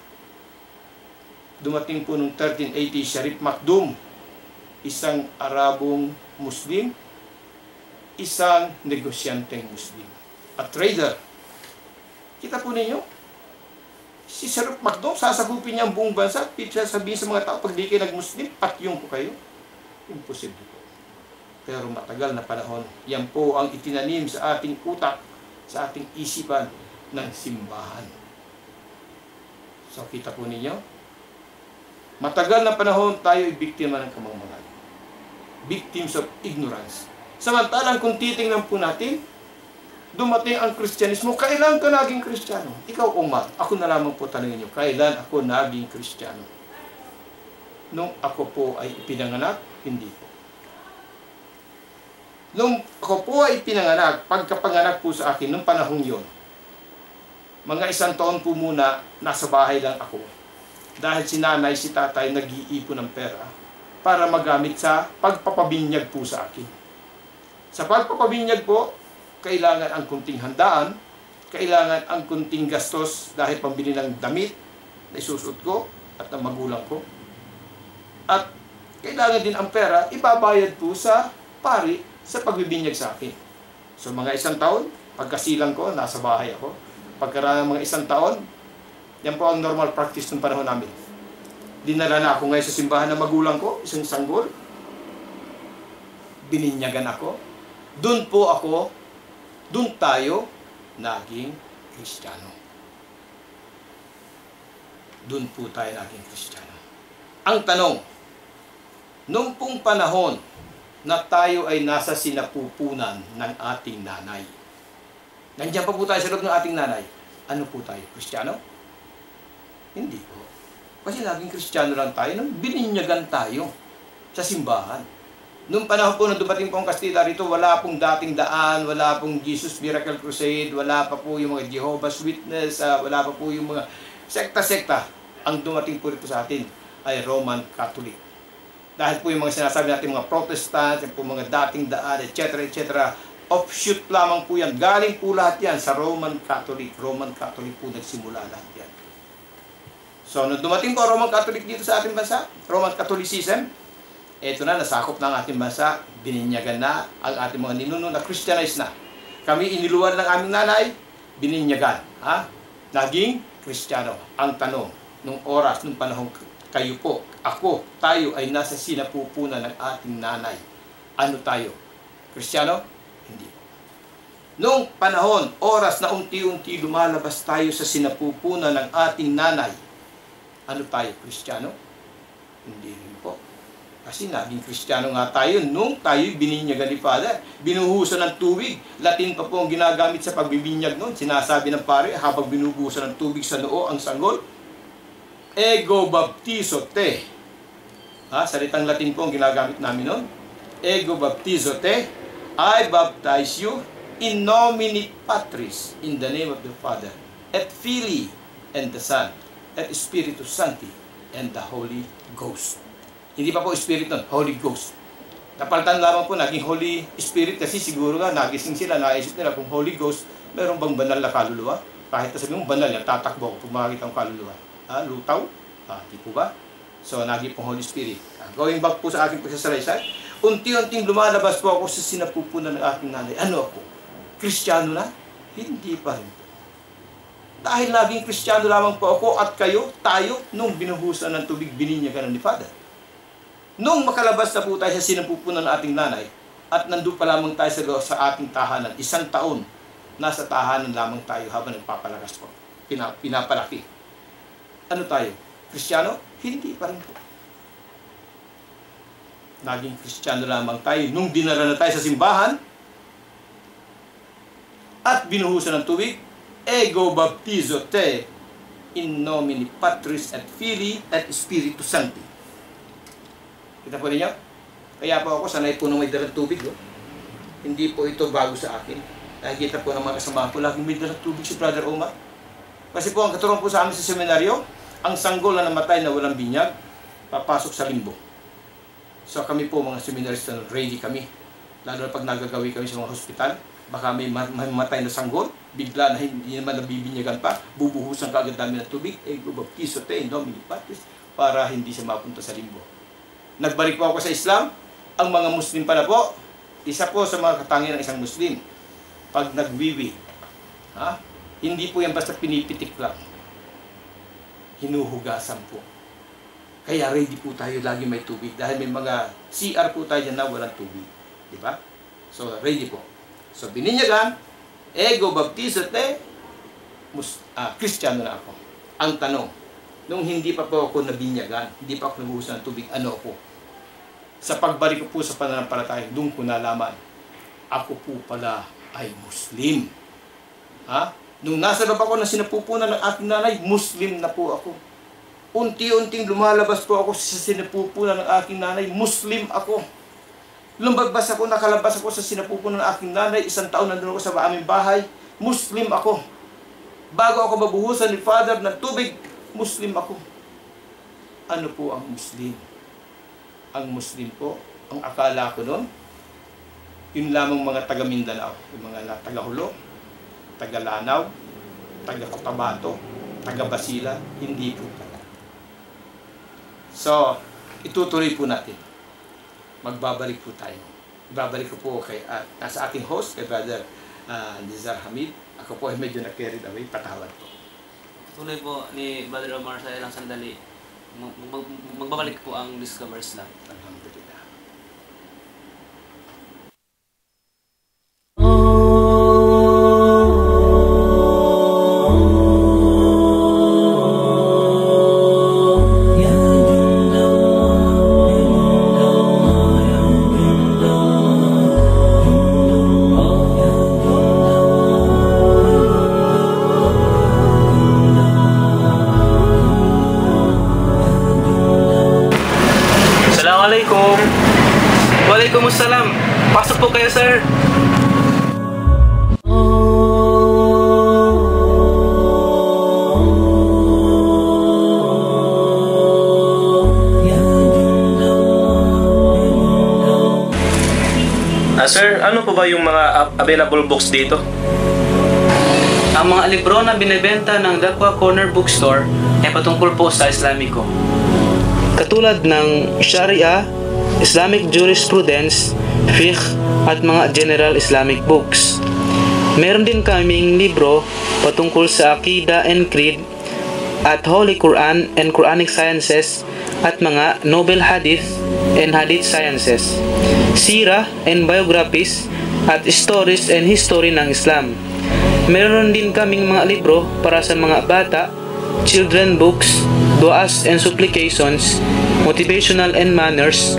Dumating po noong 1380, Sharif Makdum, isang Arabong Muslim, isang negosyanteng Muslim, a trader. Kita po ninyo, si Sharif Makdum, sasagupin niya ang buong bansa, sasabihin sa mga tao, pag di kayo nag-Muslim, patyong po kayo. Imposible po. Pero matagal na panahon, yan po ang itinanim sa ating utak, sa ating isipan ng simbahan. So kita po ninyo, matagal na panahon tayo ay biktima ng kamangmangan. Victims of ignorance. Samantalang kung titingnan po natin, dumating ang Kristyanismo, kailan ka naging Kristiyano? Ikaw, Omar, ako na lamang po tanongin niyo, kailan ako naging Kristiyano? Nung ako po ay ipinanganak, hindi po. Nung ako po ay pinanganak, pagkapanganak po sa akin, nung panahong yon, mga 1 taon po muna, nasa bahay lang ako. Dahil si nanay, si tatay, nag-iipon ng pera para magamit sa pagpapabinyag po sa akin. Sa pagpapabinyag po, kailangan ang kunting handaan, kailangan ang kunting gastos dahil pambili ng damit na isusuot ko at ng magulang ko. At kailangan din ang pera, ibabayad po sa pari sa pagbibinyag sa akin. So mga 1 taon, pagkasilang ko, nasa bahay ako. Pagkaraan ng mga 1 taon, yan po ang normal practice ng panahon namin. Dinala na ako ngayon sa simbahan ng magulang ko, isang sanggol. Bininyagan ako. Doon po ako, doon tayo naging Kristiyano. Doon po tayo naging Kristiyano. Ang tanong, nung pong panahon na tayo ay nasa sinapupunan ng ating nanay, nandiyan pa po tayo sa loob ng ating nanay, ano po tayo? Kristiyano? Hindi po. Kasi naging Kristiyano lang tayo nung bininyagan tayo sa simbahan. Noong panahon po na dumating po ang Kastila rito, wala pong dating daan, wala pong Jesus Miracle Crusade, wala pa po yung mga Jehovah's Witness, wala pa po yung mga sekta-sekta. Ang dumating po rito sa atin ay Roman Catholic. Dahil po yung mga sinasabi natin, mga Protestant, yung po mga dating daan, etc., etc., offshoot lamang po yan. Galing po lahat yan sa Roman Catholic. Roman Catholic po nagsimula lahat yan. So, nung dumating po Roman Catholic dito sa ating bansa, Roman Catholicism, eto na, nasakop na ang ating bansa, bininyagan na ang ating mga ninuno na Christianized na. Kami iniluwan ng aming nanay, bininyagan. Naging Kristiyano. Ang tanong, nung oras, nung panahon, kayo po, ako, tayo ay nasa sinapupunan ng ating nanay. Ano tayo? Kristiyano? Hindi. Nung panahon, oras na unti-unti lumalabas tayo sa sinapupunan ng ating nanay, ano tayo? Kristiyano? Hindi rin po. Kasi naging Kristiyano nga tayo nung tayo bininyagan ni Father. Binuhusan ng tubig. Latin pa po ang ginagamit sa pagbibinyag noon. Sinasabi ng pare, habang binuhusan ng tubig sa noo ang sanggol, ego baptizo te. Salitang Latin po ang ginagamit namin noon. Ego baptizo te. I baptize you in nomine Patris, in the name of the Father, et Filii, and the Son, et Spiritus Sancti, and the Holy Ghost. Hindi pa po Spirit nun, Holy Ghost. Napalitan lamang po naging Holy Spirit kasi siguro nga nagising sila, naisip nila kung Holy Ghost, meron bang banal na kaluluwa? Kahit na sabi mo banal yan, tatakbo ko kung makakita ang kaluluwa. Lutaw? Di po ba? So, naging po Holy Spirit. Going back po sa aking pagsasalaysay, unti-unting lumalabas po ako sa sinapupunan ng aking nanay. Ano ako? Kristiyano na? Hindi pa rin. Dahil laging Kristiyano lamang po ako at kayo, tayo, nung binuhusan ng tubig, bininyagan ni Father. Nung makalabas na po tayo sa sinapupunan ng ating nanay, at nandun pa lamang tayo sa ating tahanan, 1 taon, nasa tahanan lamang tayo habang nagpapalakas po. Pinapalaki. Ano tayo? Kristiyano? Hindi pa rin po. Naging Kristiyano lamang tayo nung dinala na tayo sa simbahan at binuhusan ng tubig, ego baptizo te in nomine Patris et Filii et Spiritus Sancti. Kita po ninyo? Kaya po ako sanay po nung may dalang tubig. Hindi po ito bago sa akin. Nakikita po ng mga kasama ko, laging may dalang tubig si Brother Omar. Kasi po ang katuruan po sa amin sa seminaryo, ang sanggol na namatay na walang binyag, papasok sa limbo. So kami po mga seminarista, ready kami. Lalo na pag nagagawi kami sa mga hospital, baka may mamatay na sanggol, bigla na hindi naman nabibinyagan pa, bubuhusan ka agad namin ng tubig, ego baptizo te in nomine Patris, para hindi siya mapunta sa limbo. Nagbalik po ako sa Islam, ang mga Muslim pala po, isa po sa mga katangian ng isang Muslim, pag nagwiwi, hindi po yan basta pinipitik lang, hinuhugasan po. Kaya ready po tayo lagi may tubig, dahil may mga CR po tayo dyan na walang tubig. Diba? So, ready po. So, bininyagan, ego baptizo te, Kristiyano na ako. Ang tanong, nung hindi pa po ako nabinyagan, hindi pa ako nabuhusan ng tubig, ano ako? Sa pagbalik ko po sa pananampalataya, doon ko nalaman, ako po pala ay Muslim. Nung nasa loob ako na sinapupunan ng aking nanay, Muslim na po ako. Unti-unting lumalabas po ako sa sinapupunan ng aking nanay, Muslim ako. Lumabas ako, nakalabas ako sa sinapupunan ng aking nanay, 1 taon nandun ako sa aming bahay, Muslim ako. Bago ako mabuhusan ni Father ng tubig, Muslim ako. Ano po ang Muslim? Ang Muslim po, ang akala ko noon, yun lamang mga taga Mindanao, yung mga taga Hulo, taga Lanao, taga Cotabato, taga Basila, hindi po pala. So, itutuloy po natin. Magbabalik po tayo. Ibabalik ko po kay sa ating host, kay Brother Nizar Hamid. Ako po ay medyo na-carried away, patawad po. Tuloy po ni Brother Omar sa ilang sandali. Magbabalik po ang Discover Islam. Alhamdulillah. Assalamualaikum. Waalaikumsalam. Pasok po kayo, sir. Sir, ano po ba yung mga available books dito? Ang mga libro na binibenta ng Dakwa Corner Bookstore ay patungkol po sa Islamiko. Katulad ng Sharia, Islamic Jurisprudence, Fiqh at mga general Islamic books. Meron din kaming libro patungkol sa Aqidah and Creed at Holy Quran and Quranic Sciences at mga Noble Hadith and Hadith Sciences, Sirah and Biographies at Stories and History ng Islam. Meron din kaming mga libro para sa mga bata, children books, du'as and supplications, motivational and manners.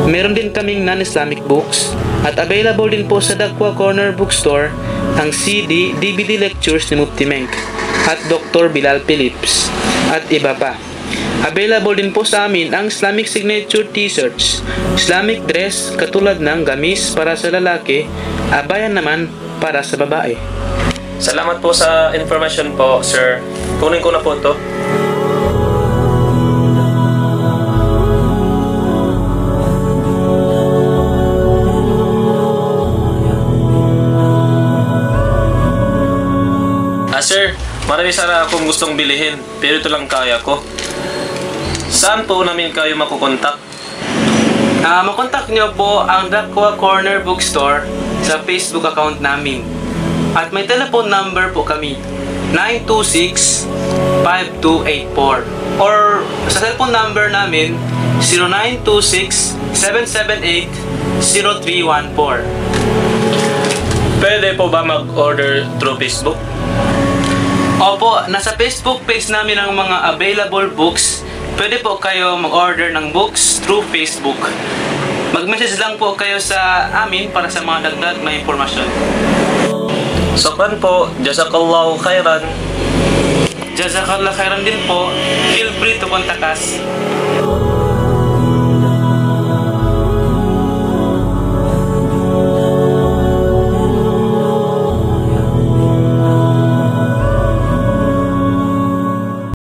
Meron din kaming non-Islamic books at available din po sa Dakwa Corner Bookstore ang CD, DVD lectures ni Mufti Menk at Dr. Bilal Phillips at iba pa. Available din po sa amin ang Islamic Signature T-shirts, Islamic dress katulad ng gamis para sa lalaki, abayan naman para sa babae. Salamat po sa information po, sir. Kunin ko na po ito. Marami sana akong gustong bilihin, pero ito lang kaya ko. Saan po namin kayo makukontak? Makontak nyo po ang Dakwa Corner Bookstore sa Facebook account namin. At may telephone number po kami, 926-5284. Or sa cellphone number namin, 0926-778-0314. Pwede po ba mag-order through Facebook? Opo, nasa Facebook page namin ang mga available books. Pwede po kayo mag-order ng books through Facebook. Mag-message lang po kayo sa amin para sa mga dagdag na impormasyon. Sokran po, jazakallahu khairan. Jazakallah khairan din po. Feel free to contact us.